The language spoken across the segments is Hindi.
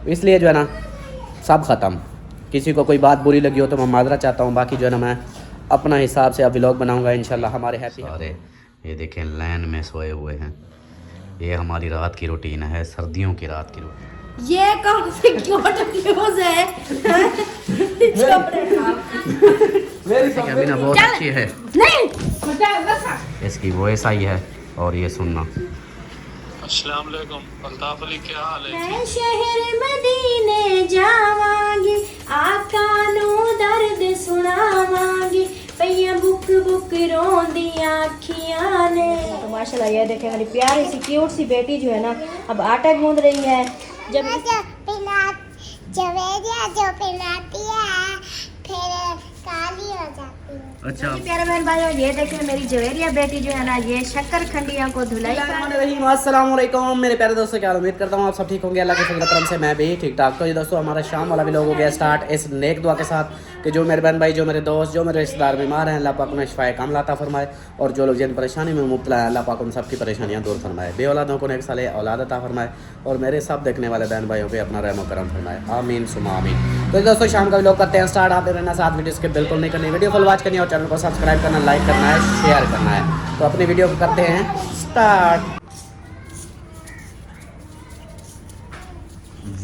इसलिए जो है ना सब ख़त्म। किसी को कोई बात बुरी लगी हो तो मैं माजरा चाहता हूँ, बाकी जो है ना मैं अपना हिसाब से अब व्लॉग बनाऊँगा इंशाल्लाह। हमारे हैप्पी सारे ये देखें लाइन में सोए हुए हैं, ये हमारी रात की रूटीन है, सर्दियों की रात की रूटीन। ये कौन सी क्यूट न्यूज़ है? मेरी सबीना बहुत अच्छी है, नहीं इसकी वॉइस आई है और ये सुनना। अस्सलाम वालेकुम अल्ताफ अली, क्या हाल है? मैं शहर मदीने जावांगी, आका नू दर्द सुनावांगी, पैया बुक बुक रोंदी आखियां ने। तो माशाल्लाह ये देखें मेरी प्यारी सी क्यूट सी बेटी जो है ना अब आटा गूंद रही है। जब जवेरिया जो पिलाती है फिर काली हो जाती है। अच्छा प्यारे बहन भाइयों, ये देखें मेरी जवेरिया बेटी जो है ना ये शक्कर खंडिया को धुलाई अस्सलाम वालेकुम मेरे प्यारे दोस्तों, क्या उम्मीद करता हूँ आप सब ठीक होंगे। अल्लाह के फजल करम से मैं भी ठीक ठाक। तो ये दोस्तों हमारा शाम वाला भी लोग हो गया स्टार्ट इस नेक दुआ के साथ कि जो मेरे बहन भाई, जो मेरे दोस्त, जो मेरे रिश्तेदार बीमार हैं, अल्लाह पाक उन्हें शिफाए कामिला अता फरमाए, और जो लोग जिन परेशानी में मुब्तला है अल्लाह पाक उन सबकी परेशानियाँ दूर फरमाए, बे औलादों को नेक साले औलाद अता फरमाए, और मेरे सब देखने वाले बहन भाइयों पे अपना रहम करम फरमाए, आमीन सुमा आमीन। तो दोस्तों शाम का व्लॉग करते हैं स्टार्ट। आते रहना साथ, वीडियो स्किप बिल्कुल नहीं करनी, वीडियो फुल वॉच करनी और चैनल को सब्सक्राइब करना, लाइक करना है, शेयर करना है। तो अपनी वीडियो को करते हैं स्टार्ट।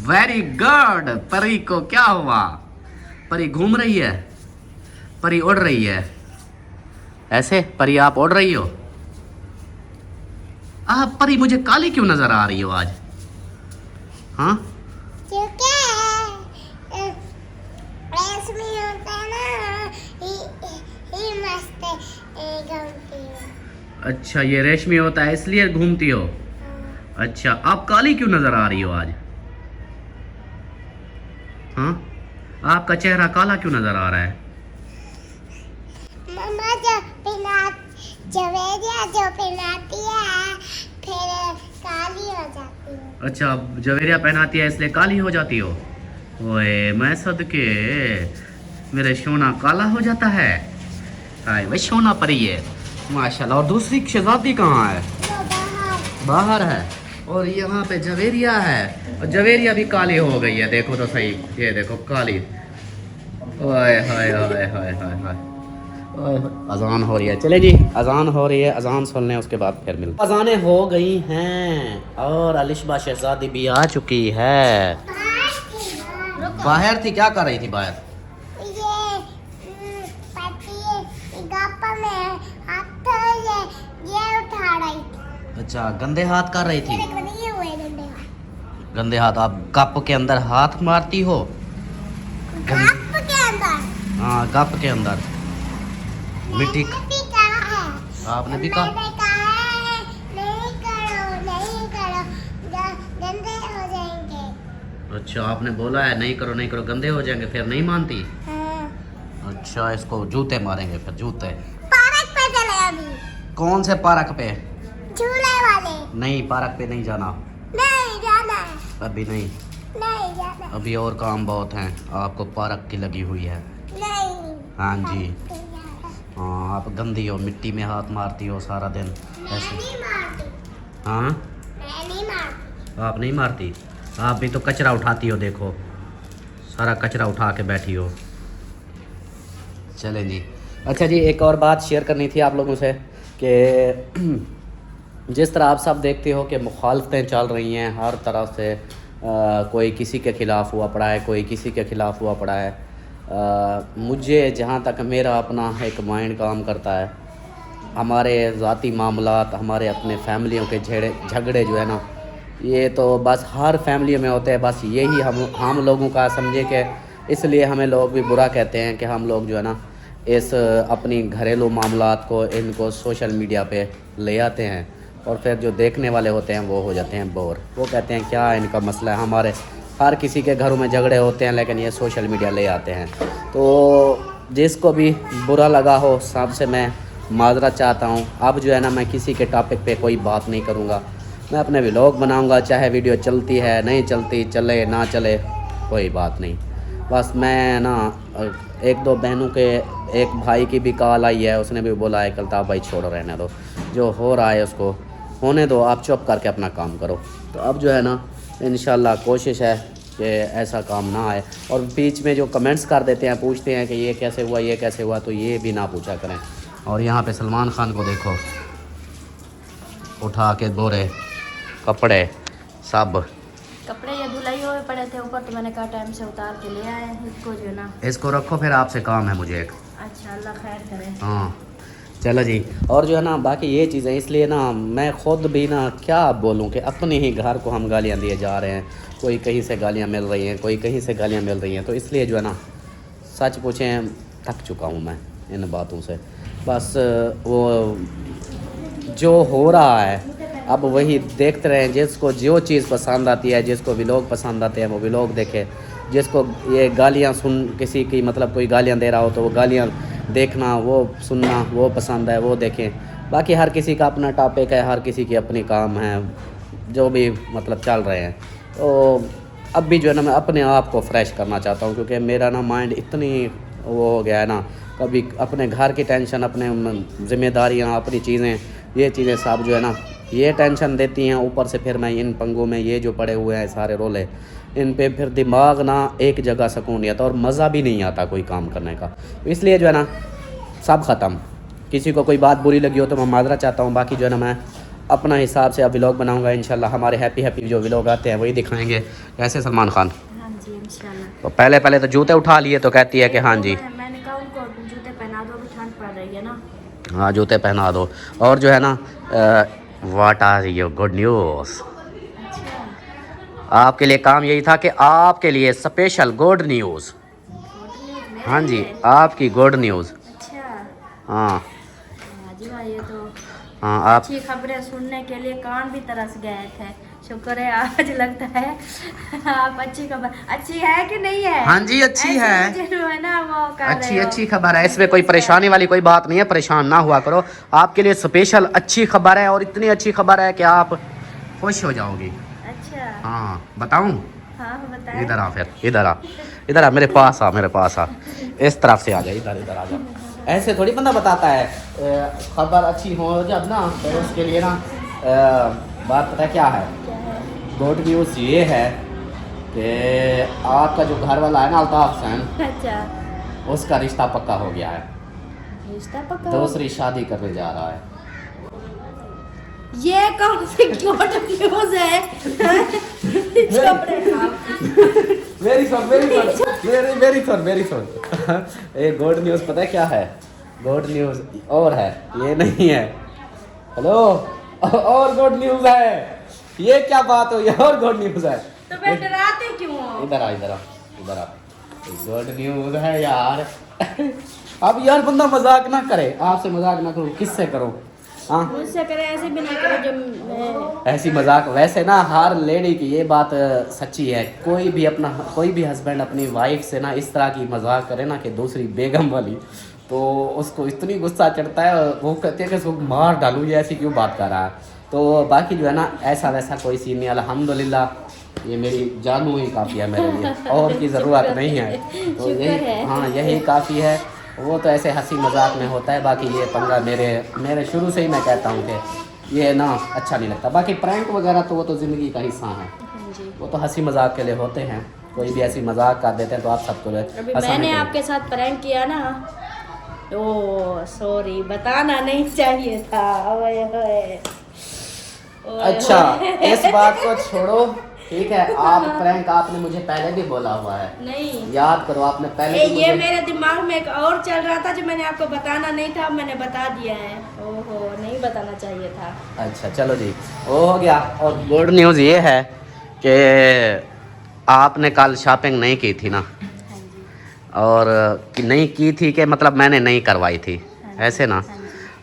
Very good. परी को क्या हुआ? परी घूम रही है, परी उड़ रही है। ऐसे परी आप उड़ रही हो? आप परी मुझे काली क्यों नजर आ रही हो आज? हाँ क्योंकि रेशमी होता है ना, ये मस्त घूमती है। अच्छा ये रेशमी होता है इसलिए घूमती हो। अच्छा आप काली क्यों नजर आ रही हो आज? हाँ आपका चेहरा काला क्यों नजर आ रहा है? मम्मा जवेरिया जो पिलाती है फिर काली हो जाती है। अच्छा जवेरिया पहनाती है इसलिए काली हो जाती हो? ओए मैं सदके मेरे सोना काला हो जाता है। हाय भाई सोना परी है माशाल्लाह। और दूसरी शहजादी कहाँ है? बाहर है। और यहाँ पे जवेरिया है, और जवेरिया भी काली हो गई है, देखो तो सही, ये देखो काली। ओए हाय हाय हाय हाय हाय। अजान हो रही है, चले जी अजान हो रही है, अजान सुन लें उसके बाद फिर मिलते। अजानें हो गई हैं और अलिशबा शहजादी भी आ चुकी है। बाहर थी, क्या कर रही थी बाहर? ये पति गप्पा में हाथ ये उठा रही थी। अच्छा गंदे हाथ कर रही थी। मेरे को नहीं हुए गंदे हाथ। गंदे हाथ? आप कप के अंदर हाथ मारती हो? गप के अंदर? हाँ कप के अंदर मिट्टी। मैंने भी कहा है। आपने भी कहा? मैंने कहा है नहीं करो नहीं करो गंदे हो जाएंगे। अच्छा आपने बोला है नहीं करो नहीं करो गंदे हो जाएंगे, फिर नहीं मानती? हाँ। अच्छा इसको जूते मारेंगे फिर, जूते। पार्क पे चले अभी। कौन से पार्क पे? झूले वाले। नहीं पार्क पे नहीं जाना, नहीं जाना है। अभी नहीं, नहीं जाना। अभी और काम बहुत हैं, आपको पार्क की लगी हुई है। नहीं। हाँ जी नहीं हाँ, आप गंदी हो, मिट्टी में हाथ मारती हो सारा दिन ऐसे। मारती। हाँ मैं नहीं मारती। आप नहीं मारती? आप भी तो कचरा उठाती हो, देखो सारा कचरा उठा के बैठी हो। चलें जी। अच्छा जी एक और बात शेयर करनी थी आप लोगों से कि जिस तरह आप सब देखते हो कि मुखालफतें चल रही हैं हर तरफ से, कोई किसी के ख़िलाफ़ हुआ पड़ा है, कोई किसी के ख़िलाफ़ हुआ पड़ा है। मुझे जहाँ तक मेरा अपना एक माइंड काम करता है, हमारे ज़ाती मामलात, हमारे अपने फैमिलियों के झगड़े जो है ना, ये तो बस हर फैमिली में होते हैं। बस यही हम लोगों का समझे कि इसलिए हमें लोग भी बुरा कहते हैं कि हम लोग जो है ना इस अपनी घरेलू मामलात को इनको सोशल मीडिया पे ले आते हैं, और फिर जो देखने वाले होते हैं वो हो जाते हैं बोर। वो कहते हैं क्या इनका मसला है, हमारे हर किसी के घरों में झगड़े होते हैं लेकिन ये सोशल मीडिया ले आते हैं। तो जिसको भी बुरा लगा हो सबसे मैं माजरत चाहता हूँ। अब जो है ना मैं किसी के टॉपिक पे कोई बात नहीं करूँगा, मैं अपने व्लॉग बनाऊँगा, चाहे वीडियो चलती है नहीं चलती, चले ना चले कोई बात नहीं। बस मैं ना एक दो बहनों के, एक भाई की भी कॉल आई है, उसने भी बोला है कल्ताफ़ भाई छोड़ो रहने दो, जो हो रहा है उसको होने दो, आप चुप करके अपना काम करो। तो अब जो है ना इंशाल्लाह कोशिश है कि ऐसा काम ना आए। और बीच में जो कमेंट्स कर देते हैं, पूछते हैं कि ये कैसे हुआ, ये कैसे हुआ, तो ये भी ना पूछा करें। और यहाँ पे सलमान खान को देखो, उठा के बोरे कपड़े सब, कपड़े ये धुलाई हुए पड़े थे ऊपर, तो मैंने कहा टाइम से उतार के ले आए इसको जो है ना। इसको रखो, फिर आपसे काम है मुझे एक। अच्छा, अल्लाह खैर करे। हाँ चलो जी। और जो है ना बाकी ये चीज़ें, इसलिए ना मैं ख़ुद भी ना क्या बोलूँ कि अपने ही घर को हम गालियाँ दिए जा रहे हैं। कोई कहीं से गालियाँ मिल रही हैं, कोई कहीं से गालियाँ मिल रही हैं, तो इसलिए जो है ना सच पूछें थक चुका हूँ मैं इन बातों से। बस वो जो हो रहा है अब वही देखते रहें। जिसको जो चीज़ पसंद आती है, जिसको व्लॉग पसंद आते हैं वो व्लॉग देखे। जिसको ये गालियाँ सुन, किसी की मतलब कोई गालियाँ दे रहा हो तो वो गालियाँ देखना, वो सुनना, वो पसंद है वो देखें। बाकी हर किसी का अपना टॉपिक है, हर किसी की अपनी काम है, जो भी मतलब चल रहे हैं। तो अब भी जो है ना मैं अपने आप को फ्रेश करना चाहता हूँ, क्योंकि मेरा ना माइंड इतनी वो हो गया है ना, कभी अपने घर की टेंशन, अपने ज़िम्मेदारियाँ, अपनी चीज़ें, ये चीज़ें सब जो है ना ये टेंशन देती हैं। ऊपर से फिर मैं इन पंगों में ये जो पड़े हुए हैं सारे रोले, इन पे फिर दिमाग ना एक जगह सुकून नहीं आता और मज़ा भी नहीं आता कोई काम करने का। इसलिए जो है ना सब ख़त्म। किसी को कोई बात बुरी लगी हो तो मैं माजरा चाहता हूँ। बाकी जो है ना मैं अपना हिसाब से अब व्लॉग बनाऊँगा इंशाल्लाह। हमारे हैप्पी जो व्लॉग आते हैं वही दिखाएँगे। कैसे सलमान खान? हाँ जी इंशाल्लाह। तो पहले तो जूते उठा लिए तो कहती है कि हाँ जी। मैंने कहा उनको जूते पहना दो, अभी ठंड पड़ रही है ना। हाँ जूते पहना दो। और जो है ना what are your good news? आपके लिए काम यही था कि आपके लिए स्पेशल गुड न्यूज़। हाँ जी, आपकी गुड न्यूज़। अच्छा हाँ जी भाई, ये तो हाँ आप अच्छी खबरें सुनने के लिए कान भी तरस गए थे। शुक्र है आज लगता है आप अच्छी खबर, अच्छी है कि नहीं है? हाँ जी अच्छी है, जो है ना वो कर रहे हो। अच्छी खबर है। इसमें कोई परेशानी वाली कोई बात नहीं है, परेशान ना हुआ करो। आपके लिए स्पेशल अच्छी खबर है, और इतनी अच्छी खबर है कि आप खुश हो जाओगी। अच्छा हाँ बताऊँ? हाँ बताएं। इधर आ, फिर इधर आ, मेरे पास आ, इस तरफ से आ जा, इधर आ जा। ऐसे थोड़ी बंदा बताता है। खबर अच्छी हो जब ना तो उसके लिए ना बात पता है क्या है? गुड न्यूज़ ये है कि आपका जो घर वाला है ना अल्ताफ हुसैन, अच्छा उसका रिश्ता पक्का हो गया है। रिश्ता पक्का? दूसरी शादी करने जा रहा है। ये कौन सी गुड न्यूज़ है? Very sorry. ये गुड न्यूज़ पता है क्या है? गुड न्यूज़ और है, ये नहीं है। हेलो, और गुड न्यूज़ है। ये क्या बात हुई? और गुड न्यूज़ है। तो मैं डराते क्यों हो? इधर आ। गुड न्यूज़ है यार। अब यार बंदा मजाक ना करे, आपसे मजाक ना करो, किससे करो? हाँ मुझसे करे, ऐसे भी ना करो जब ऐसी मजाक। वैसे ना हर लेडी की ये बात सच्ची है। कोई भी हस्बैंड अपनी वाइफ से ना इस तरह की मजाक करे ना कि दूसरी बेगम वाली, तो उसको इतनी गुस्सा चढ़ता है, वो कहते हैं कि उसको मार डालूँ, ये ऐसी क्यों बात कर रहा है। तो बाकी जो है ना ऐसा वैसा कोई सीन नहीं। अल्हम्दुलिल्लाह ये मेरी जानू ही काफ़ी है मेरे लिए, और की ज़रूरत नहीं है। तो यही काफ़ी है। वो तो ऐसे हंसी मजाक में होता है। बाकी ये पंगा मेरे शुरू से ही मैं कहता हूँ कि ये ना अच्छा नहीं लगता। बाकी प्रैंक वगैरह तो वो तो ज़िंदगी का हिस्सा है, वो तो हंसी मजाक के लिए होते हैं। कोई भी ऐसी मजाक कर देते हैं तो आप सबको मैंने आपके साथ प्रैंक किया ना, ओ सॉरी, बताना नहीं चाहिए था। ओए ओए। अच्छा इस बात को छोड़ो, ठीक है। आप प्रैंक आपने मुझे पहले भी बोला हुआ है, नहीं याद करो आपने पहले भी ये मेरे दिमाग में एक और चल रहा था जो मैंने आपको बताना नहीं था, मैंने बता दिया है। ओहो, नहीं बताना चाहिए था। अच्छा चलो जी, वो हो गया। और गुड न्यूज़ ये है कि आपने कल शॉपिंग नहीं की थी ना, और नहीं की थी कि मतलब मैंने नहीं करवाई थी, ऐसे ना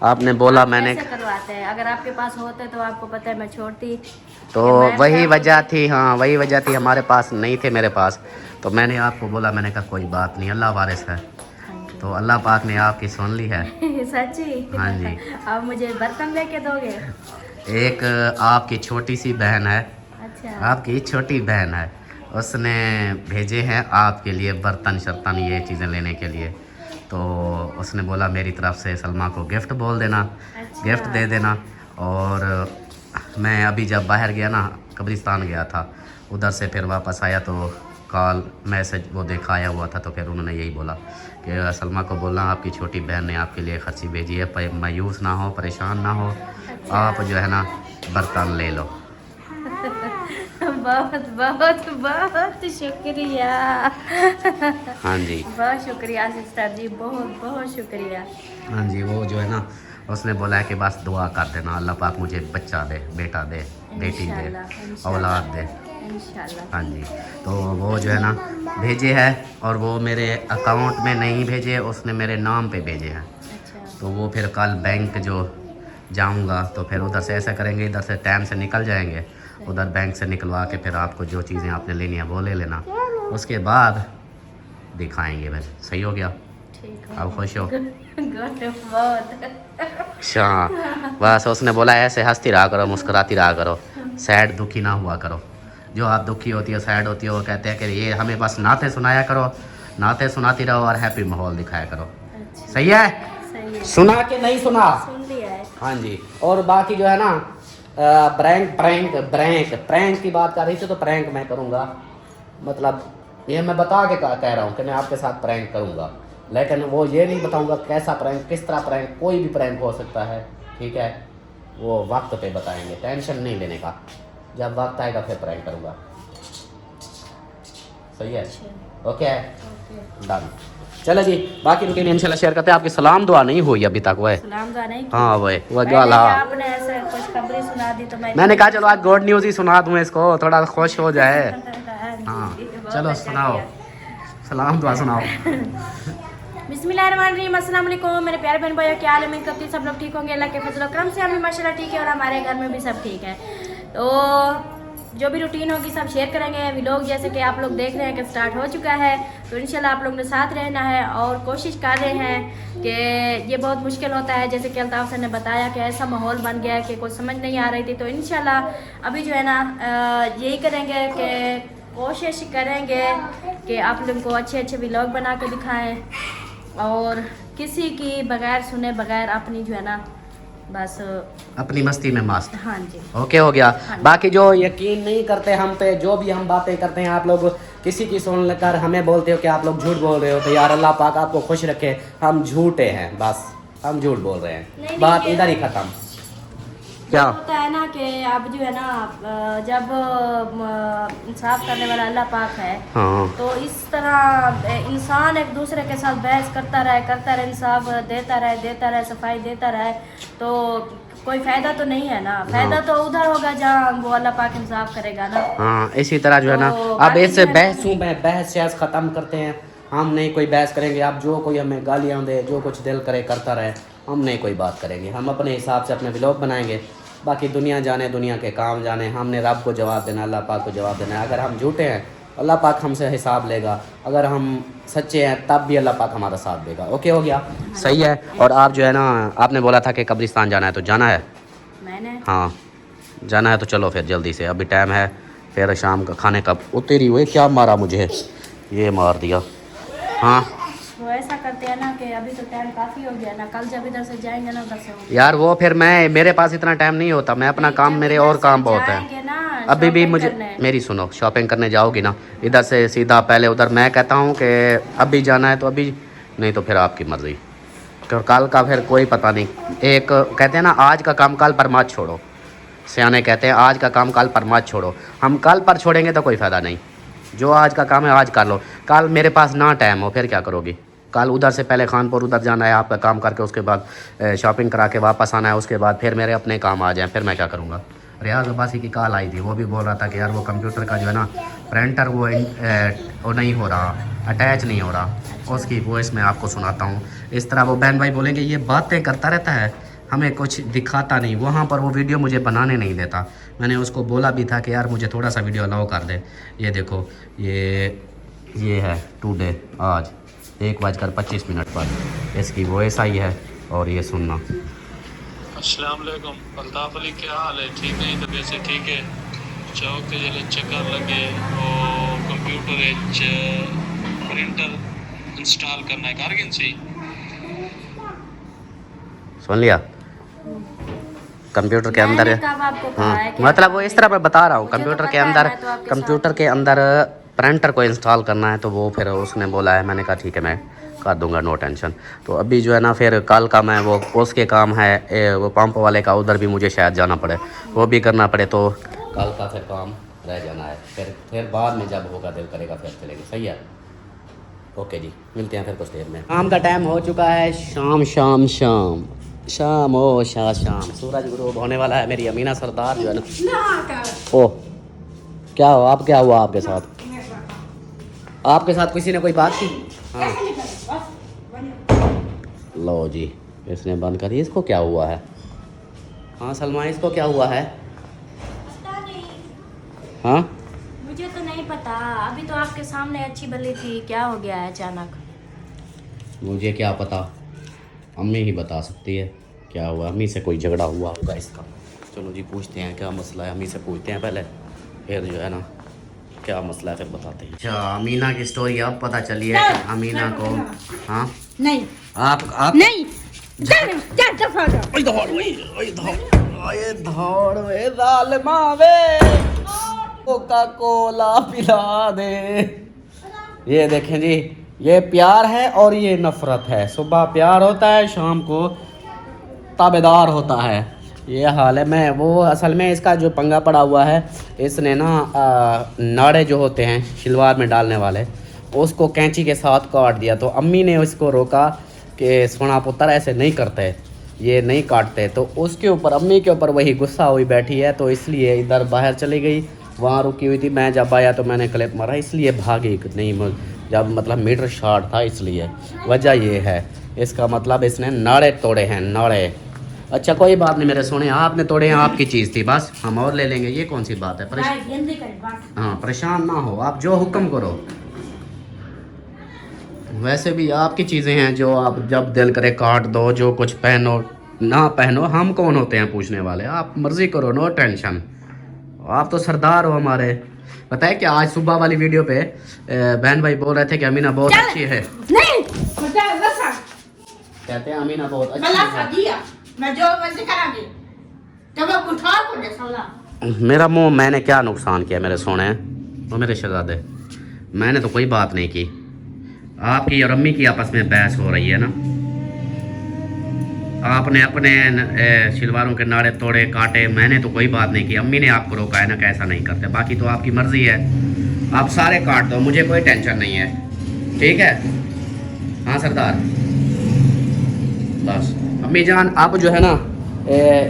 आपने बोला मैंने करवाते हैं। अगर आपके पास होते तो आपको पता है मैं छोड़ती, तो वही वजह थी। हाँ वही वजह थी, हमारे पास नहीं थे मेरे पास, तो मैंने आपको बोला, मैंने कहा कोई बात नहीं, अल्लाह वारिस है। तो अल्लाह पाक ने आपकी सुन ली है। सच्ची? हाँ जी। अब मुझे बर्तन लेके दोगे? एक आपकी छोटी सी बहन है, अच्छा आपकी छोटी बहन है, उसने भेजे हैं आपके लिए बर्तन शर्तन ये चीज़ें लेने के लिए। तो उसने बोला मेरी तरफ से सलमा को गिफ्ट बोल देना, अच्छा। गिफ्ट दे देना। और मैं अभी जब बाहर गया ना, कब्रिस्तान गया था, उधर से फिर वापस आया तो कॉल मैसेज वो देखा आया हुआ था, तो फिर उन्होंने यही बोला कि सलमा को बोलना आपकी छोटी बहन ने आपके लिए खर्ची भेजी है, मायूस ना हो, परेशान ना हो, आप जो है ना बर्तन ले लो। बहुत बहुत बहुत शुक्रिया। हाँ जी, बहुत शुक्रिया सिस्टर जी, बहुत बहुत शुक्रिया। हाँ जी, वो जो है ना उसने बोला है कि बस दुआ कर देना अल्लाह पाक मुझे बच्चा दे, बेटा दे, बेटी दे, इंशाल्लाह, औलाद दे। इंशाल्लाह। हाँ जी, तो वो जो है ना भेजे है, और वो मेरे अकाउंट में नहीं भेजे, उसने मेरे नाम पे भेजे हैं। अच्छा, तो वो फिर कल बैंक जो जाऊंगा तो फिर उधर से ऐसा करेंगे, इधर से टाइम से निकल जाएंगे, उधर बैंक से निकलवा के फिर आपको जो चीज़ें आपने लेनी है वो ले लेना, उसके बाद दिखाएंगे। फिर सही हो गया, ठीक है। आप खुश हो? गुड, बहुत। अच्छा, बस उसने बोला ऐसे हंसती रहा करो, मुस्कुराती रहा करो, सैड दुखी ना हुआ करो। जो आप दुखी होती हो, सैड होती हो, वो कहते हैं कि ये हमें बस नाते सुनाया करो, नाते सुनाती रहो और हैप्पी माहौल दिखाया करो। अच्छा, सही है? सही है, सुना के नहीं सुना? सुन लिया है। हाँ जी, और बाकी जो है ना प्रैंक प्रैंक प्रैंक प्रैंक की बात कर रही थी, तो प्रैंक मैं करूँगा, मतलब ये मैं बता के कह रहा हूँ कि मैं आपके साथ प्रैंक करूँगा, लेकिन वो ये नहीं बताऊँगा कैसा प्रैंक, किस तरह प्रैंक, कोई भी प्रैंक हो सकता है, ठीक है? वो वक्त पे बताएंगे, टेंशन नहीं लेने का, जब वक्त आएगा फिर प्रैंक करूँगा। सही है? Okay, done. चलो जी, बाकी रूटीन इंशाल्लाह शेयर करते हैं। आपकी सलाम दुआ नहीं हुई अभी तक? वह सलाम दुआ नहीं की? हाँ वह पहले वाला आपने ऐसे कुछ खबरें सुना दी तो मैंने कहा चलो आज गुड न्यूज़ ही सुना दूँ इसको, थोड़ा खुश हो जाए। हाँ बहुत चलो अच्छा सुनाओ, किया। सलाम दुआ सुनाओ। बिस्मिल्लाहिर्रहमानिर्रहीम, अस्सलाम वालेकुम मेरे प्यारे बहन भाइयों, क्या हाल है? उम्मीद करती हूँ सब लोग ठीक होंगे, अल्लाह के फजल और करम से हम भी माशाल्लाह ठीक है, और हमारे घर में भी सब ठीक है। तो जो भी रूटीन होगी सब शेयर करेंगे। व्लॉग जैसे कि आप लोग देख रहे हैं कि स्टार्ट हो चुका है, तो इंशाल्लाह आप लोगों ने साथ रहना है, और कोशिश कर रहे हैं कि ये बहुत मुश्किल होता है, जैसे कि अल्ताफ़ सर ने बताया कि ऐसा माहौल बन गया है कि कुछ समझ नहीं आ रही थी। तो इंशाल्लाह अभी जो है ना यही करेंगे कि कोशिश करेंगे कि आप लोगों को अच्छे अच्छे व्लॉग बना के दिखाएँ, और किसी की बगैर सुने बगैर अपनी जो है ना बस अपनी मस्ती में मस्त। हाँ जी, ओके हो गया। हाँ जी। बाकी जो यकीन नहीं करते हम पे, जो भी हम बातें करते हैं, आप लोग किसी की सुन कर हमें बोलते हो कि आप लोग झूठ बोल रहे हो, तो यार अल्लाह पाक आपको खुश रखे, हम झूठे हैं, बस हम झूठ बोल रहे नहीं, हैं, बात ये- इधर ही खत्म। क्या होता है ना कि अब जो है ना जब इंसाफ करने वाला अल्लाह पाक है, हाँ तो इस तरह इंसान एक दूसरे के साथ बहस करता रहे, इंसाफ देता रहे, सफाई देता रहे, तो कोई फायदा तो नहीं है ना। फायदा तो उधर होगा जहाँ वो अल्लाह पाक इंसाफ करेगा ना। हाँ, इसी तरह जो है ना तो अब बाकी इससे जो है ना- बहस शहस ख़त्म करते हैं, हम नहीं कोई बहस करेंगे। अब जो कोई हमें गालियाँ दे, जो कुछ दिल करे करता रहे, हम नहीं कोई बात करेंगे, हम अपने हिसाब से अपने व्लॉग बनाएंगे। बाकी दुनिया जाने, दुनिया के काम जाने, हमने रब को जवाब देना, अल्लाह पाक को जवाब देना है। अगर हम झूठे हैं अल्लाह पाक हमसे हिसाब लेगा, अगर हम सच्चे हैं तब भी अल्लाह पाक हमारा साथ देगा। ओके हो गया, सही है। और आप जो है ना आपने बोला था कि कब्रिस्तान जाना है, तो जाना है? मैंने हाँ जाना है, तो चलो फिर जल्दी से, अभी टाइम है, फिर शाम का खाने का। तेरी हुए क्या मारा मुझे, ये मार दिया। हाँ वो ऐसा करते हैं ना कि अभी तो टाइम काफ़ी हो गया ना, कल जब इधर से जाएंगे ना उधर से होंगे। यार वो फिर मेरे पास इतना टाइम नहीं होता, मैं अपना काम, मेरे और काम बहुत है। जाएंगे ना अभी भी shopping मुझे करने। मेरी सुनो, शॉपिंग करने जाओगे ना, इधर से सीधा पहले उधर, मैं कहता हूँ कि अभी जाना है तो अभी, नहीं तो फिर आपकी मर्ज़ी, क्योंकि कल का फिर कोई पता नहीं। एक कहते हैं ना आज का काम कल पर मत छोड़ो, सियाने कहते हैं आज का काम कल पर मत छोड़ो। हम कल पर छोड़ेंगे तो कोई फ़ायदा नहीं, जो आज का काम है आज कर लो। कल मेरे पास ना टाइम हो फिर क्या करोगी? कल उधर से पहले खानपुर उधर जाना है आपका काम करके, उसके बाद शॉपिंग करा के वापस आना है, उसके बाद फिर मेरे अपने काम आ जाएँ, फिर मैं क्या करूँगा? रियाज अब्बासी की कॉल आई थी, वो भी बोल रहा था कि यार वो कंप्यूटर का जो है ना प्रिंटर वो नहीं हो रहा, अटैच नहीं हो रहा। उसकी वॉइस मैं आपको सुनाता हूँ। इस तरह वो बहन भाई बोलेंगे ये बातें करता रहता है, हमें कुछ दिखाता नहीं, वहाँ पर वो वीडियो मुझे बनाने नहीं देता। मैंने उसको बोला भी था कि यार मुझे थोड़ा सा वीडियो अलाउ कर दे। ये देखो ये है टुडे, आज 1:25 पर इसकी वॉइस आई है, और ये सुनना। अस्सलाम वालेकुम अल्ताफ अली, क्या हाल है? ठीक नहीं तबीयत से ठीक है? चौक के जले चक्कर लगे और कंप्यूटर प्रिंटर इंस्टॉल करना है, कारगिन से सुन लिया? कंप्यूटर के अंदर। मैंने कब आपको कहा है हाँ कि मतलब वो इस तरह मैं बता रहा हूँ, मुझे तो कंप्यूटर के पता है, अंदर, मैं तो आपके कंप्यूटर के अंदर प्रिंटर को इंस्टॉल करना है, तो वो फिर उसने बोला है, मैंने कहा ठीक है मैं कर दूंगा, नो टेंशन। तो अभी जो है ना फिर कल का मैं वो उसके काम है वो पंप वाले का, उधर भी मुझे शायद जाना पड़े, वो भी करना पड़े, तो कल का फिर काम रह जाना है। फिर बाद में जब होगा दिल करेगा फिर चलेगी। सही है, ओके जी, मिलते हैं फिर कुछ देर में। शाम का टाइम हो चुका है, शाम शाम शाम शाम ओ शाम, सूरज ग्रूब होने वाला है। मेरी अमीना सरदार जो है ना, ओ क्या हो आप, क्या हुआ आपके साथ? आपके साथ किसी ने कोई बात की? हाँ लो जी, इसने बंद कर दी। इसको क्या हुआ है? हाँ सलमा, इसको क्या हुआ है? पता नहीं, हाँ मुझे तो नहीं पता। अभी तो आपके सामने अच्छी भली थी, क्या हो गया है अचानक? मुझे क्या पता, अम्मी ही बता सकती है क्या हुआ। अम्मी से कोई झगड़ा हुआ होगा इसका। चलो जी पूछते हैं क्या मसला है, अम्मी से पूछते हैं पहले, फिर जो है ना क्या मसला है फिर बताते हैं। अच्छा अमीना की स्टोरी अब पता चली है कि अमीना को, हाँ नहीं आप नहीं जा दफा जा। कोका कोला पिला दे। ये देखें जी, ये प्यार है और ये नफरत है। सुबह प्यार होता है, शाम को ताबेदार होता है। ये हाल है। मैं वो असल में इसका जो पंगा पड़ा हुआ है, इसने ना नाड़े जो होते हैं शलवार में डालने वाले, उसको कैंची के साथ काट दिया। तो अम्मी ने उसको रोका कि सोना पुत्र ऐसे नहीं करते, ये नहीं काटते। तो उसके ऊपर, अम्मी के ऊपर वही गुस्सा हुई बैठी है, तो इसलिए इधर बाहर चली गई, वहाँ रुकी हुई थी। मैं जब आया तो मैंने क्लिप मारा, इसलिए भागी नहीं, जब मतलब मीटर शॉर्ट था, इसलिए वजह ये है। इसका मतलब इसने नाड़े तोड़े हैं, नाड़े। अच्छा कोई बात नहीं मेरे सोने, आपने तोड़े हैं, आपकी चीज़ थी, बस हम और ले लेंगे, ये कौन सी बात है। हाँ परेशान ना हो आप, जो हुक्म करो। वैसे भी आपकी चीज़ें हैं, जो आप जब दिल करे काट दो, जो कुछ पहनो ना पहनो, हम कौन होते हैं पूछने वाले। आप मर्जी करो, नो टेंशन। आप तो सरदार हो हमारे। पता है कि आज सुबह वाली वीडियो पे बहन भाई बोल रहे थे कि अमीना बहुत अच्छी है। नहीं कहते हैं अमीना बहुत अच्छी है। मैं जो मर्जी करांगी तो मैं उठा को दे साला। मेरा मुंह, मैंने क्या नुकसान किया मेरे सोने, वो मेरे शहजादे? मैंने तो कोई बात नहीं की। आपकी और अम्मी की आपस में बहस हो रही है ना। आपने अपने शलवारों के नाड़े तोड़े काटे, मैंने तो कोई बात नहीं की। अम्मी ने आपको रोका है ना कि ऐसा नहीं करते। बाकी तो आपकी मर्जी है, आप सारे काट दो, मुझे कोई टेंशन नहीं है, ठीक है। हाँ सरदार, बस अम्मी जान आप जो है ना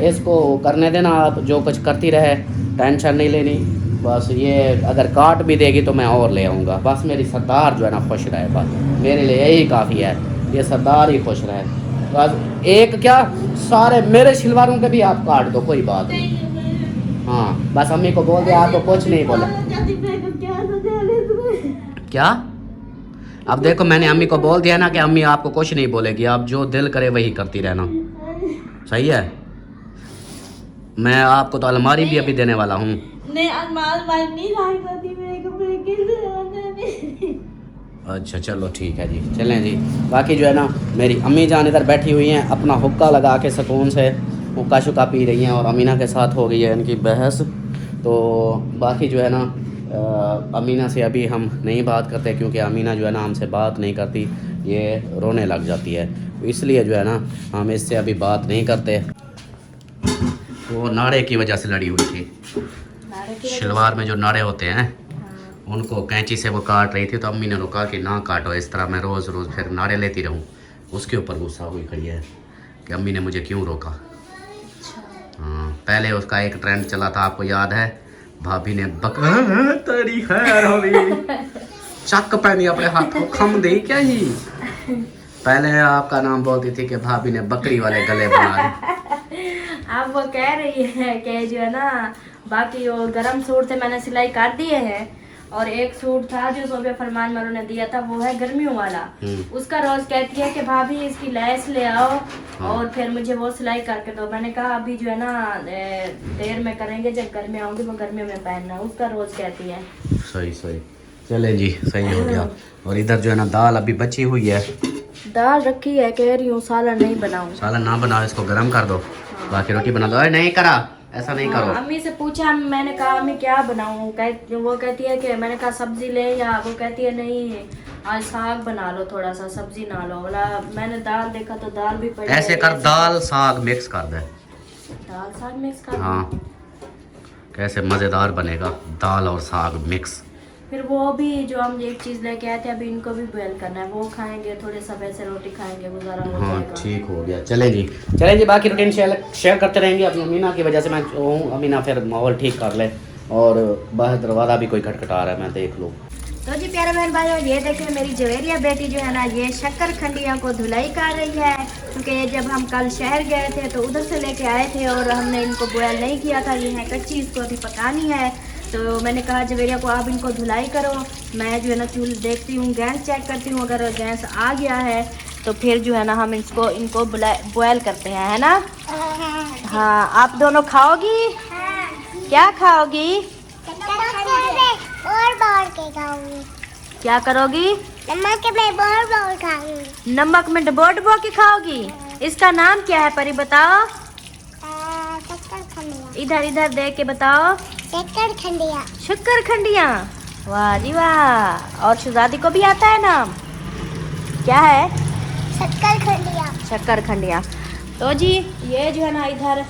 इसको करने देना, आप जो कुछ करती रहे, टेंशन नहीं लेनी। बस ये अगर काट भी देगी तो मैं और ले आऊँगा। बस मेरी सरदार जो है ना खुश रहे, बस मेरे लिए यही काफ़ी है। ये सरदार ही खुश रहे बस। एक क्या, सारे मेरे शलवारों के भी आप काट दो, कोई बात नहीं। हाँ बस अम्मी को बोल दिया, आपको कुछ नहीं बोला। क्या? अब देखो मैंने अम्मी को बोल दिया ना कि अम्मी आपको कुछ नहीं बोलेगी, आप जो दिल करे वही करती रहना, सही है। मैं आपको तो अलमारी भी अभी देने वाला हूँ। अच्छा चलो ठीक है जी, चलें जी। बाकी जो है ना मेरी अम्मी जान इधर बैठी हुई हैं, अपना हुक्का लगा के सुकून से हुक्का शुक्का पी रही हैं, और अमीना के साथ हो गई है इनकी बहस। तो बाकी जो है ना अमीना से अभी हम नहीं बात करते, क्योंकि अमीना जो है ना हमसे बात नहीं करती, ये रोने लग जाती है, तो इसलिए जो है ना हम इससे अभी बात नहीं करते। वो नाड़े की वजह से लड़ी हुई थी। शलवार में जो नाड़े होते हैं उनको कैंची से वो काट रही थी, तो अम्मी ने रोका कि ना काटो इस तरह, मैं रोज़ रोज़ फिर नाड़े लेती रहूं। उसके ऊपर गुस्सा हुई खड़ी है कि अम्मी ने मुझे क्यों रोका। हाँ पहले उसका एक ट्रेंड चला था, आपको याद है, भाभी ने तेरी खैर होगी चक पहनी अपने हाथों, खम दे क्या ही। पहले आपका नाम बोलती थी कि भाभी ने बकरी वाले गले बना दिए। आप वो कह रही है कि जो है ना, बाकी वो गरम सूट थे मैंने सिलाई कर दिए हैं, और एक सूट था जो सोफे फरमान मरो ने दिया था, वो है गर्मियों वाला। उसका रोज कहती है कि भाभी इसकी लैस ले आओ और फिर मुझे वो सिलाई करके दो। मैंने कहा अभी जो है ना देर में करेंगे, जब गर्मी आऊंगी वो गर्मियों में पहनना, उसका रोज कहती है। सही सही, चले जी, सही हो गया। और इधर जो है ना दाल अभी बची हुई है, दाल रखी है, कह रही हूँ सालन नहीं बनाऊँ। सालन ना बनाओ, इसको गर्म कर दो। हाँ बाकी रोटी बना दो। अरे नहीं करा, ऐसा नहीं करो। अम्मी से पूछा, मैंने कहा अम्मी क्या बनाऊं, वो कहती है कि मैंने कहा सब्जी ले, या वो कहती है नहीं आज साग बना लो, थोड़ा सा सब्जी ना लो। बोला मैंने दाल देखा तो दाल भी पड़ी ऐसे कर, दाल साग मिक्स कर दे। दाल साग मिक्स कर हाँ, कैसे मज़ेदार बनेगा दाल और साग मिक्स। फिर वो भी जो हम एक चीज़ लेके आए थे अभी इनको भी बॉयल करना है, वो खाएंगे, थोड़े समय से रोटी खाएंगे, गुजारा हो हाँ जाएगा। ठीक हो गया। चलें जी बाकी रूटीन शेयर करते रहेंगे। अपनी अमीना की वजह से मैं हूँ, अमीना फिर माहौल ठीक कर ले। और बाहर दरवाज़ा भी कोई खटखटा रहा है, मैं देख लूँ। तो जी प्यारे बहन भाइयों, ये देखें मेरी जवेरिया बेटी जो है ना, ये शक्कर खंडिया को धुलाई कर रही है, क्योंकि ये जब हम कल शहर गए थे तो उधर से लेके आए थे और हमने इनको बॉयल नहीं किया था। ये है कच्ची, इसको अभी पकानी है। तो मैंने कहा जवेरिया को आप इनको धुलाई करो, मैं जो है ना चूल्हा देखती हूँ, गैस चेक करती हूँ, अगर गैस आ गया है तो फिर जो है ना हम इनको बॉयल करते हैं, है ना। हाँ, आप दोनों खाओगी? क्या खाओगी? और बाहर के खाऊंगी। क्या करोगी? नमक में बोल खाऊंगी। नमक में डबो के खाओगी? इसका नाम क्या है परी, बताओ। शक्कर खंडिया। इधर इधर देख के बताओ। शक्कर खंडिया। शक्कर खंडिया, वाह जी वाह। और शहजादी को भी आता है नाम, क्या है? शक्कर खंडिया। शक्कर खंडिया। तो जी ये जो है ना इधर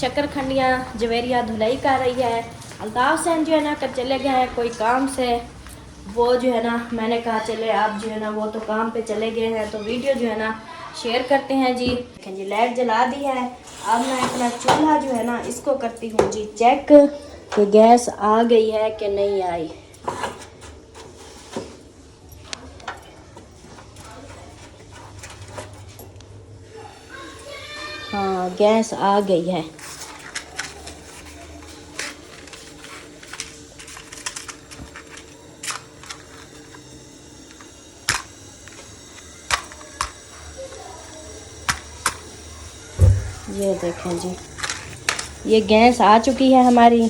शक्कर खंडिया जवेरिया धुलाई कर रही है। अल्ताफ सैन जो है ना चले गए हैं कोई काम से, वो जो है ना मैंने कहा चले आप जो है ना, वो तो काम पे चले गए हैं तो वीडियो जो है ना शेयर करते हैं जी। देखें जी लाइट जला दी है। अब मैं अपना चूल्हा जो है ना इसको करती हूँ जी चेक कि गैस आ गई है कि नहीं आई। हाँ, गैस आ गई है। ये देखें जी, ये गैस आ चुकी है हमारी।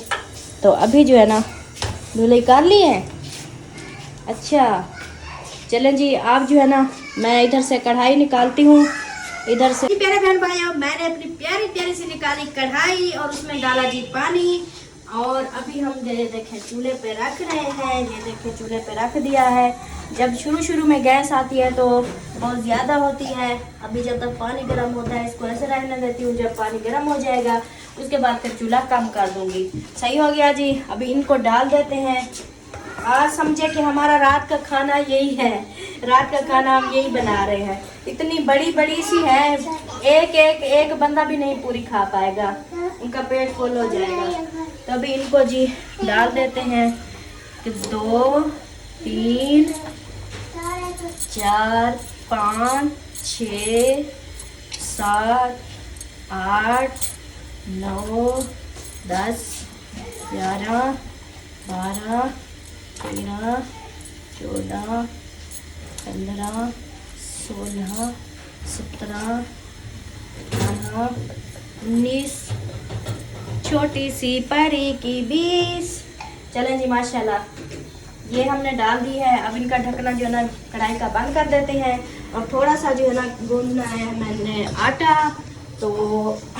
तो अभी जो है ना धुलाई कर ली है। अच्छा चलें जी, आप जो है ना मैं इधर से कढ़ाई निकालती हूँ। इधर से प्यारे बहन भाइयों, मैंने अपनी प्यारी प्यारी सी निकाली कढ़ाई और उसमें डाला जी पानी। और अभी हम ये देखें चूल्हे पे रख रहे हैं। ये देखें चूल्हे पे रख दिया है। जब शुरू में गैस आती है तो बहुत ज़्यादा होती है। अभी जब तक पानी गर्म होता है इसको ऐसे रहने देती हूँ। जब पानी गर्म हो जाएगा उसके बाद फिर चूल्हा कम कर दूँगी। सही हो गया जी। अभी इनको डाल देते हैं। आज समझे कि हमारा रात का खाना यही है। रात का खाना हम यही बना रहे हैं। इतनी बड़ी बड़ी सी है, एक बंदा भी नहीं पूरी खा पाएगा, उनका पेट फुल हो जाएगा। तो अभी इनको जी डाल देते हैं। 2 3 4 5 6 7 8 9 10 11 12 13 14 15 16 17 18 19 छोटी सी परी की 20। चलें जी माशाल्लाह ये हमने डाल दी है। अब इनका ढकना जो है ना कढ़ाई का बंद कर देते हैं। और थोड़ा सा जो है ना गूंदना है मैंने आटा। तो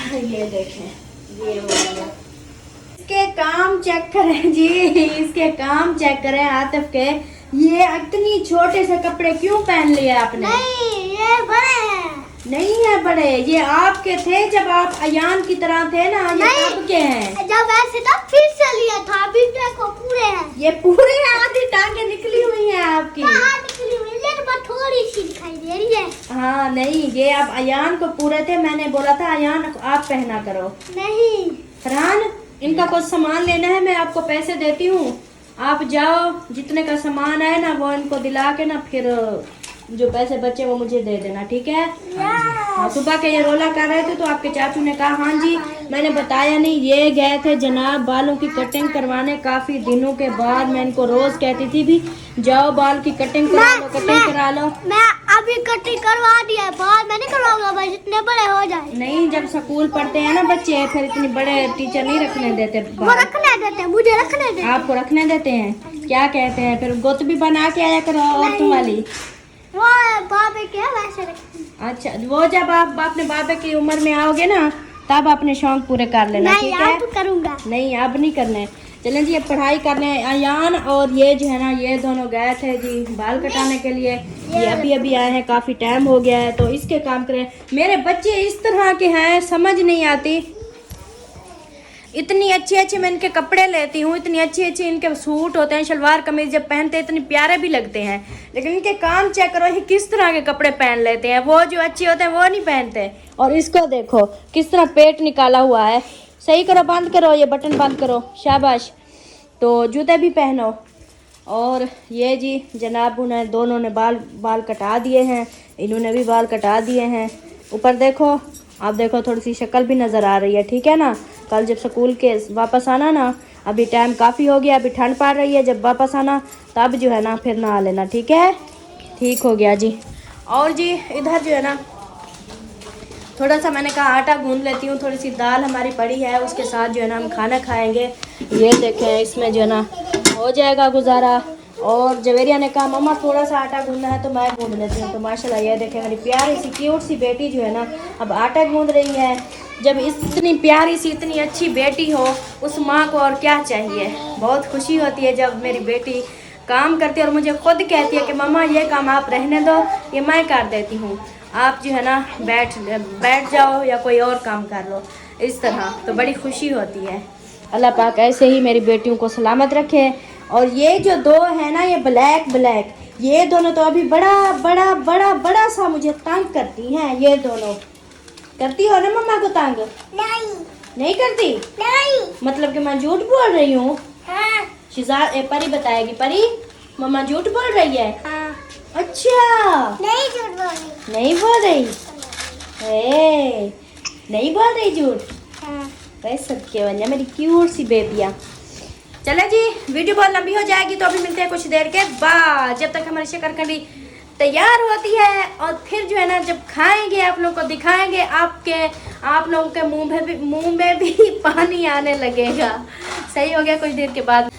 ये देखें ये हो गया। इसके काम चेक करें जी, इसके काम चेक करें आतिफ के। ये इतनी छोटे से कपड़े क्यों पहन लिए आपने? नहीं, ये बड़े हैं। नहीं है बड़े, ये आपके थे जब आप अयान की तरह थे ना। ये नहीं। कब के हैं? जब ऐसे था फिर से लिया था। अभी देखो पूरे हैं। ये पूरे आधी टांगे निकली हुई हैं आपकी। बाहर निकली हुई है, पर थोड़ी सी दिखाई दे रही है। हाँ नहीं, ये आप अयान को पूरे थे। मैंने बोला था अयान आप पहना करो। नहीं, फरहान इनका कुछ सामान लेना है, मैं आपको पैसे देती हूँ। आप जाओ, जितने का सामान आए ना वो इनको दिला के ना फिर जो पैसे बचे वो मुझे दे देना, ठीक है? हाँ, सुबह के ये रोला कर रहे थे तो आपके चाचू ने कहा हाँ जी, मैंने बताया नहीं। ये गए थे जनाब बालों की कटिंग करवाने। काफी दिनों के बाद मैं इनको रोज कहती थी भी जाओ बाल की कटिंग करा लो, कटिंग करा लो। मैं अभी कटिंग करवा दिया, बाद में नहीं करवाऊंगा भाई, जितने बड़े हो जाए। नहीं, जब स्कूल पढ़ते हैं ना बच्चे फिर इतने बड़े टीचर नहीं रखने देते वो बाल। रखने देते हैं, मुझे रखने देते हैं। आपको रखने देते हैं? क्या कहते हैं फिर गुत भी बना के आया करो औरतों वाली। वो बाबे के वैसे रखते हैं। अच्छा, वो जब आप अपने बाबे की उम्र में आओगे ना तब अपने शौक पूरे कर लेना, मैं ठीक है? याद करूंगा। नहीं अब नहीं करने। चलें जी अब पढ़ाई करने। अयान और ये जो है ना ये दोनों गए थे जी बाल कटाने के लिए। ये अभी अभी आए हैं, काफ़ी टाइम हो गया है तो इसके काम करें। मेरे बच्चे इस तरह के हैं समझ नहीं आती। इतनी अच्छे अच्छे मैं इनके कपड़े लेती हूँ, इतनी अच्छे अच्छे इनके सूट होते हैं, शलवार कमीज जब पहनते हैं इतने प्यारे भी लगते हैं, लेकिन इनके काम चेक करो ये किस तरह के कपड़े पहन लेते हैं। वो जो अच्छे होते हैं वो नहीं पहनते। और इसको देखो किस तरह पेट निकाला हुआ है। सही करो, बंद करो, ये बटन बंद करो, शाबाश। तो जूते भी पहनो। और ये जी जनाब उन्हें दोनों ने बाल कटा दिए हैं, इन्होंने भी बाल कटा दिए हैं। ऊपर देखो, आप देखो थोड़ी सी शक्ल भी नज़र आ रही है, ठीक है ना? कल जब स्कूल के वापस आना ना, अभी टाइम काफ़ी हो गया, अभी ठंड पड़ रही है, जब वापस आना तब जो है ना फिर नहा लेना, ठीक है? ठीक हो गया जी। और जी इधर जो है ना थोड़ा सा मैंने कहा आटा गूंद लेती हूँ, थोड़ी सी दाल हमारी पड़ी है, उसके साथ जो है ना हम खाना खाएंगे। ये देखें इसमें जो है ना हो जाएगा गुजारा। और जवेरिया ने कहा मम्मा थोड़ा सा आटा गूंदना है तो मैं गूंद लेती हूँ। तो माशाल्लाह ये देखें मेरी प्यारी सी क्यूट सी बेटी जो है ना अब आटा गूंद रही है। जब इतनी प्यारी सी इतनी अच्छी बेटी हो उस माँ को और क्या चाहिए। बहुत खुशी होती है जब मेरी बेटी काम करती है और मुझे खुद कहती है कि मम्मा ये काम आप रहने दो, ये मैं कर देती हूँ, आप जो है ना बैठ जाओ या कोई और काम कर लो, इस तरह। तो बड़ी खुशी होती है। अल्लाह पाक ऐसे ही मेरी बेटियों को सलामत रखे। और ये जो दो है ना ये ब्लैक ये दोनों तो अभी बड़ा सा मुझे तंग करती हैं। ये दोनों करती हो ना मम्मा को तंग? नहीं करती? नहीं। मतलब कि मैं झूठ बोल रही हूँ? हाँ। परी बताएगी। परी मम्मा झूठ बोल रही है? हाँ। अच्छा नहीं झूठ बोल रही। नहीं बोल रही? नहीं बोल रही झूठ? हाँ। सबके वजह मेरी क्यूट सी बेबियाँ। चले जी वीडियो बहुत लंबी हो जाएगी तो अभी मिलते हैं कुछ देर के बाद। जब तक हमारी शकरकंदी तैयार होती है और फिर जो है ना जब खाएंगे आप लोगों को दिखाएंगे, आप लोगों के मुंह में भी पानी आने लगेगा। सही हो गया कुछ देर के बाद।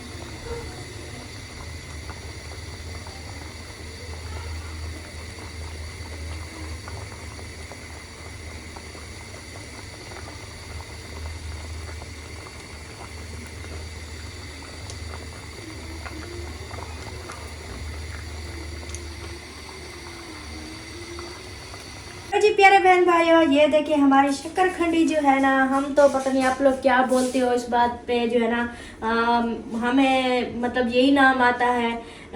जी प्यारे बहन भाइयों ये देखिए हमारी शकरखंडी जो है ना, हम तो पता नहीं आप लोग क्या बोलते हो इस बात पे जो है ना हमें मतलब यही नाम आता है।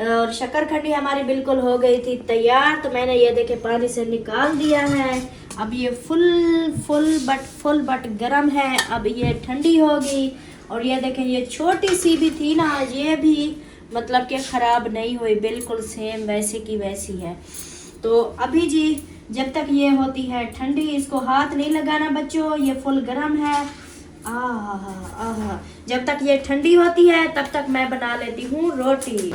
और शकरखंडी हमारी बिल्कुल हो गई थी तैयार। तो मैंने ये देखे पानी से निकाल दिया है। अब ये फुल बट गर्म है। अब ये ठंडी होगी। और ये देखें ये छोटी सी भी थी ना, ये भी मतलब कि ख़राब नहीं हुई, बिल्कुल सेम वैसे की वैसी है। तो अभी जी जब तक ये होती है ठंडी, इसको हाथ नहीं लगाना बच्चों, ये फुल गर्म है। जब तक ये ठंडी होती है तब तक मैं बना लेती हूँ रोटी।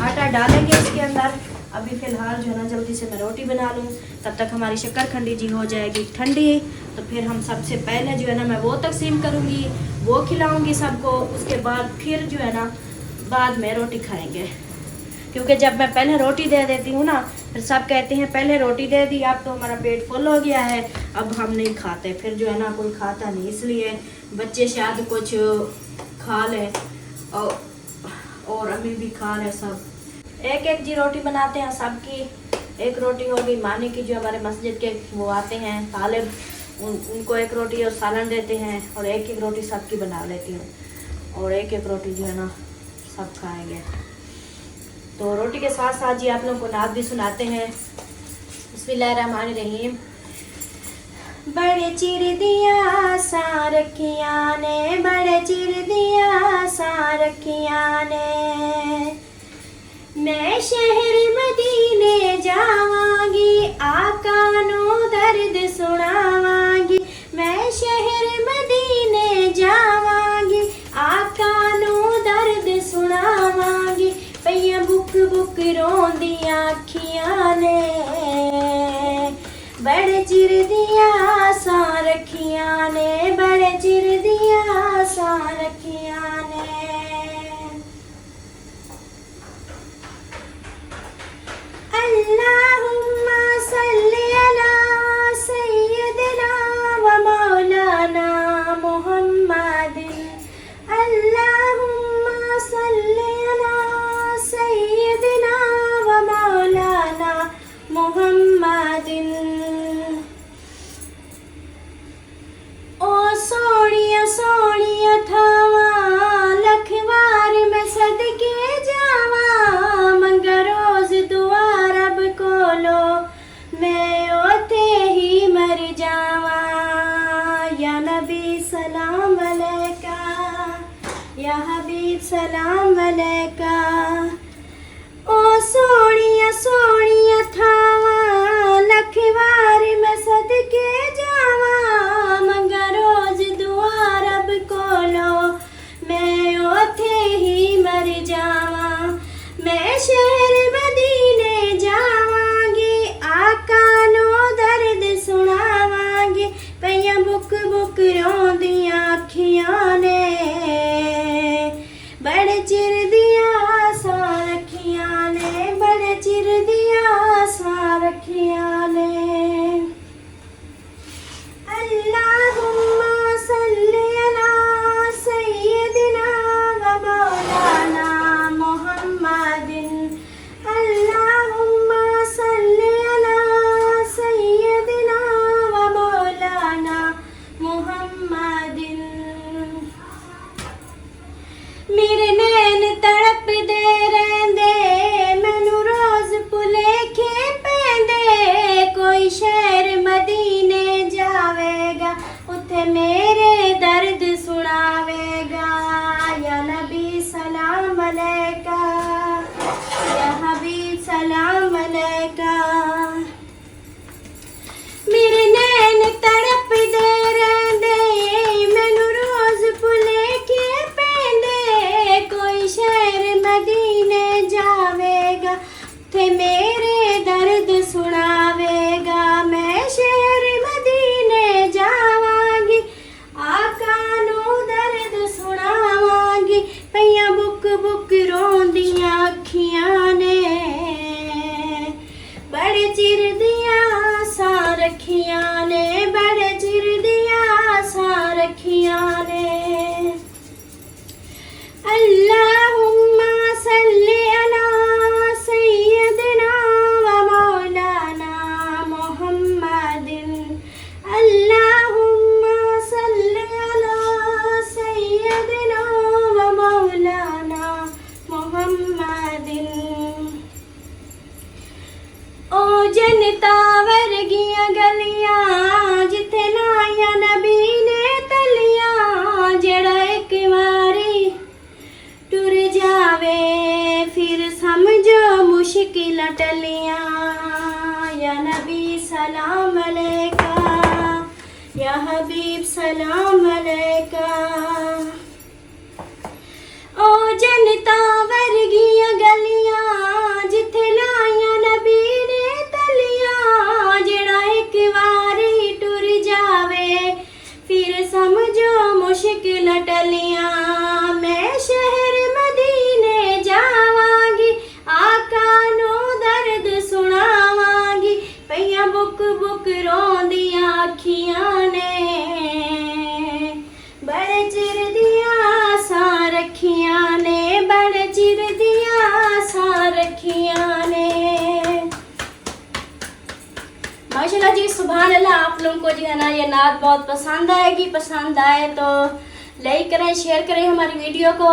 आटा डालेंगे इसके अंदर। अभी फ़िलहाल जो है ना जल्दी से मैं रोटी बना लूँ, तब तक हमारी शकरखंडी जी हो जाएगी ठंडी। तो फिर हम सबसे पहले जो है ना मैं वो तकसीम करूँगी, वो खिलाऊँगी सबको। उसके बाद फिर जो है ना बाद में रोटी खाएँगे, क्योंकि जब मैं पहले रोटी दे देती हूँ ना फिर सब कहते हैं पहले रोटी दे दी, अब तो हमारा पेट फुल हो गया है, अब हम नहीं खाते। फिर जो है ना कोई खाता नहीं, इसलिए बच्चे शायद कुछ खा ले और अम्मी भी खा ले। सब एक जी रोटी बनाते हैं सबकी। एक रोटी होगी मानी की, जो हमारे मस्जिद के वो आते हैं तालिब, उनको एक रोटी और सालन देते हैं। और एक रोटी सबकी बना लेती हूँ और एक रोटी जो है ना सब खाएंगे। तो रोटी के साथ साथ जी आप लोगों को नात भी सुनाते हैं। बिस्मिल्लाहिर्रहमानिर्रहीम। बड़े चिर दिया सा रखिया ने, बड़े चिर दिया सा रखिया ने, मैं शहर मदीने जावांगी, आका नो दर्द सुनावांगी। मैं शहर मदीने जावांगी, आका नो दर्द सुनावांगी। पईया बुक रोंदियां अखियां ने, बड़े चिर दिया सा रखिया ने, बड़े चिर दिया सा रखिया ने। अल्लाहुम्मा सल्ली अला सय्यदिना व मौलाना रखिया ने। अल्लाहुम्मा सल्ली अला सय्यदिना व मौलाना मुहम्मदिन। अल्लाहुम्मा सल्ली अला सय्यदिना व मौलाना मुहम्मदिन। मेरे नैन तड़प दे रहंदे, मैनू रोज भुलेखे पैंदे। कोई शहर मदीने जावेगा, उथे मेरे दर्द सुनावेगा। या नबी सलाम अलैका, या हबीब सलाम अलैका। मेरे नैन तड़प दे रहंदे, मैनू रोज भुलेखे पैंदे। कोई शहर मदीने जावेगा, थे मेरे दर्द सुनावेगा। मैं शहर मदीने जावांगी, आका नू दर्द सुनावांगी। पईयां बुक बुक रोंदियां अखियां ने, बड़े चिर दियां आसां रखियां ने, बड़े चिर दियां आसां रखियां ने। अल्लाहुम्मा सल्ली अला सय्यदिना व मौलाना मुहम्मदिन। अल्लाहुम्मा सल्ली अला सय्यदिना व मौलाना मुहम्मदिन। ओ जनता वर्गियां गलियां, जिथे लाया नबी ने तलियां। जेड़ा एक बारी टुर जावे, फिर समझो मुश्किल टलियां। या नबी सलाम अलैका, या हबीब सलाम अलैका। ओ जनता वर्गियां गलियां, जिथे लाया नबी ने तलियां। जेड़ा एक बारी टुर जावे, फिर समझो मुश्किल टलियां। मैं शहर मदीने जावांगी, आका नू दर्द सुनावांगी। पईयां बुक बुक रोंदियां अखियां ने, बड़े चिर दियां आसां रखियां ने, बड़े चिर दियां आसां रखियां ने। माशाल्लाह जी, सुभान अल्लाह। आप लोगों को जो है ना ये नात बहुत पसंद आएगी। पसंद आए तो लाइक करें, शेयर करें हमारी वीडियो को।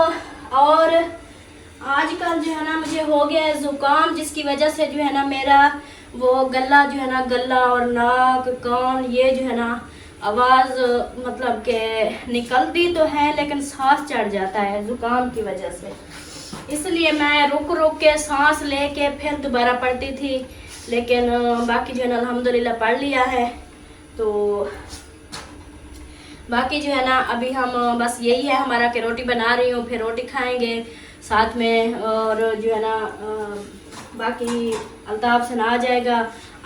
और आजकल जो है ना मुझे हो गया है ज़ुकाम, जिसकी वजह से जो है ना मेरा वो गला जो है ना, गला और नाक कान ये जो है ना आवाज़ मतलब के निकलती तो है, लेकिन सांस चढ़ जाता है ज़ुकाम की वजह से। इसलिए मैं रुक रुक के सांस लेके फिर दोबारा पढ़ती थी, लेकिन बाकी जो है ना अल्हम्दुलिल्लाह पढ़ लिया है। तो बाकी जो है ना अभी हम बस यही है हमारा कि रोटी बना रही हूँ, फिर रोटी खाएंगे साथ में। और जो है ना बाकी अल्ताफ से ना आ जाएगा,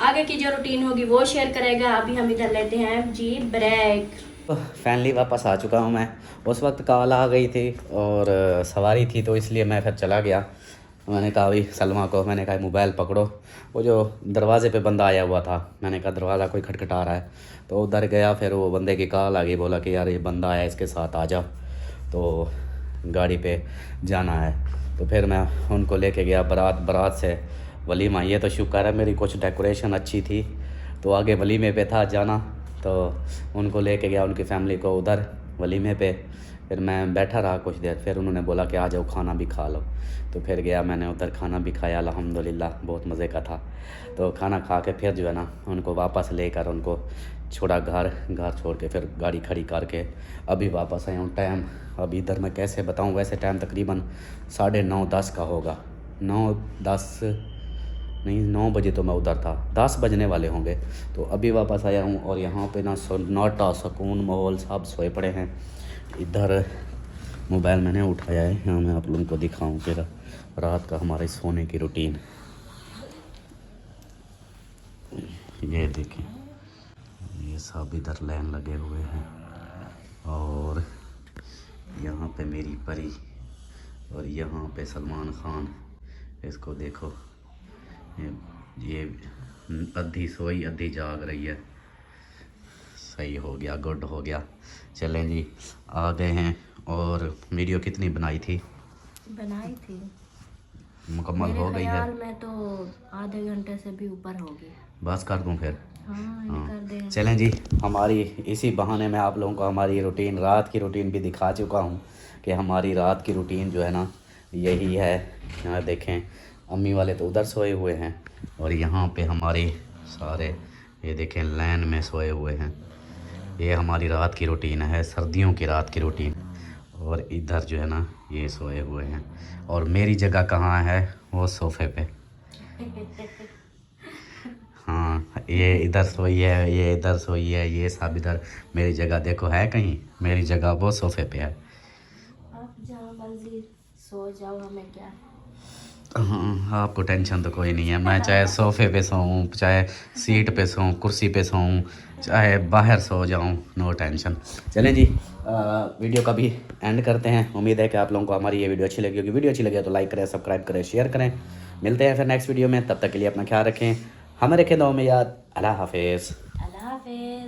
आगे की जो रूटीन होगी वो शेयर करेगा। अभी हम इधर लेते हैं जी ब्रेक। फाइनली वापस आ चुका हूँ मैं। उस वक्त कॉल आ गई थी और सवारी थी, तो इसलिए मैं फिर चला गया। मैंने कहा भाई सलमा को, मैंने कहा मोबाइल पकड़ो। वो जो दरवाज़े पे बंदा आया हुआ था, मैंने कहा दरवाज़ा कोई खटखटा रहा है, तो उधर गया। फिर वो बंदे की कॉल आ गई, बोला कि यार ये बंदा आया, इसके साथ आ जाओ, तो गाड़ी पे जाना है। तो फिर मैं उनको लेके गया। बारात से वलीमा। ये तो शुक्र है मेरी कुछ डेकोरेशन अच्छी थी, तो आगे वलीमे पे था जाना, तो उनको लेके गया उनकी फैमिली को उधर वलीमे पे। फिर मैं बैठा रहा कुछ देर, फिर उन्होंने बोला कि आ जाओ खाना भी खा लो। तो फिर गया, मैंने उधर खाना भी खाया, अल्हम्दुलिल्लाह बहुत मज़े का था। तो खाना खा के फिर जो है ना उनको वापस लेकर उनको छोड़ा घर छोड़ के, फिर गाड़ी खड़ी करके अभी वापस आया हूँ। टाइम अभी इधर मैं कैसे बताऊँ, वैसे टाइम तकरीबन 9:30-10 का होगा। 9 बजे तो मैं उधर था, 10 बजने वाले होंगे। तो अभी वापस आया हूँ और यहाँ पे ना सन्नाटा सुकून माहौल, सब सोए पड़े हैं। इधर मोबाइल मैंने उठाया है, यहाँ मैं आप लोगों को दिखाऊँ कि रात का हमारे सोने की रूटीन। ये देखें, ये सब इधर लाइन लगे हुए हैं और यहाँ पे मेरी परी और यहाँ पे सलमान खान। इसको देखो, ये आधी सोई आधी जाग रही है। सही हो गया, गुड हो गया। चलें जी, आ गए हैं। और वीडियो कितनी बनाई थी? बनाई थी, मुकम्मल हो गई है? ख्याल में तो आधे घंटे से भी ऊपर होगी। बस कर दूं फिर? हाँ, ये हाँ। कर दें। चलें जी, हमारी इसी बहाने में आप लोगों को हमारी रूटीन, रात की रूटीन भी दिखा चुका हूँ कि हमारी रात की रूटीन जो है ना यही है। यहाँ देखें, अम्मी वाले तो उधर सोए हुए हैं और यहाँ पे हमारे सारे ये देखें लाइन में सोए हुए हैं। ये हमारी रात की रूटीन है, सर्दियों की रात की रूटीन। और इधर जो है ना ये सोए हुए हैं। और मेरी जगह कहाँ है? वो सोफ़े पे। हाँ, ये इधर सोई है, ये इधर सोई है, ये सब इधर। मेरी जगह देखो है कहीं? मेरी जगह वो सोफ़े पे है। आप जाओ मंजीर, सो जाओ, हमें क्या। हाँ, आपको टेंशन तो कोई नहीं है। मैं चाहे सोफ़े पे सोऊं, चाहे सीट पे सोऊं, कुर्सी पे सोऊं, चाहे बाहर सो जाऊं, नो टेंशन। चलें जी, वीडियो का भी एंड करते हैं। उम्मीद है कि आप लोगों को हमारी ये वीडियो अच्छी लगी होगी। वीडियो अच्छी लगी तो लाइक करें, सब्सक्राइब करें, शेयर करें। मिलते हैं फिर नेक्स्ट वीडियो में। तब तक के लिए अपना ख्याल रखें, हमें रखें दुआ में याद। अल्लाह हाफिज़। अल्लाह हाफिज़।